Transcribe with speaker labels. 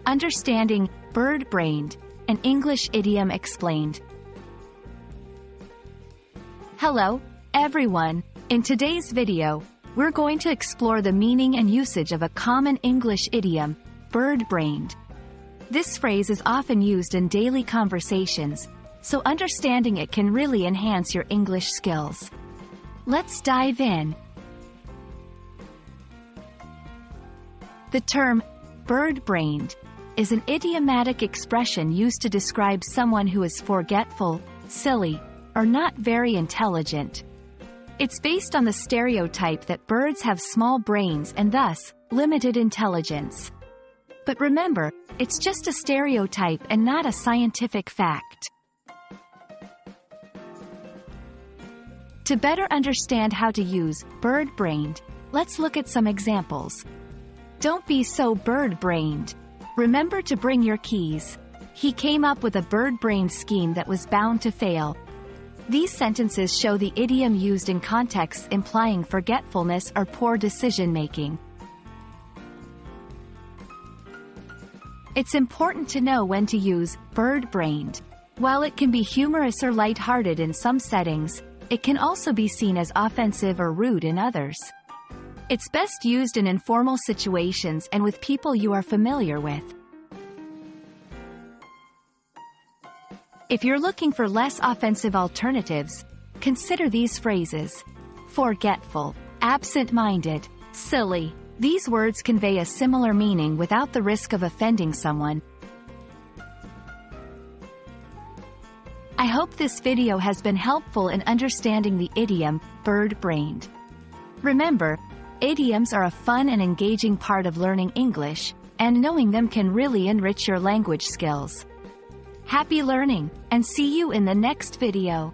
Speaker 1: Understanding bird-brained, an English idiom explained. Hello, everyone. In today's video, we're going to explore the meaning and usage of a common English idiom, bird-brained. This phrase is often used in daily conversations, so understanding it can really enhance your English skills. Let's dive in. The term, bird-brained, is an idiomatic expression used to describe someone who is forgetful, silly, or not very intelligent. It's based on the stereotype that birds have small brains and thus, limited intelligence. But remember, it's just a stereotype and not a scientific fact. To better understand how to use bird-brained, let's look at some examples. Don't be so bird-brained. Remember to bring your keys. He came up with a bird-brained scheme that was bound to fail. These sentences show the idiom used in contexts implying forgetfulness or poor decision-making. It's important to know when to use bird-brained. While it can be humorous or lighthearted in some settings, it can also be seen as offensive or rude in others. It's best used in informal situations and with people you are familiar with. If you're looking for less offensive alternatives, consider these phrases. Forgetful, absent-minded, silly. These words convey a similar meaning without the risk of offending someone. I hope this video has been helpful in understanding the idiom, bird-brained. Remember, idioms are a fun and engaging part of learning English, and knowing them can really enrich your language skills. Happy learning, and see you in the next video.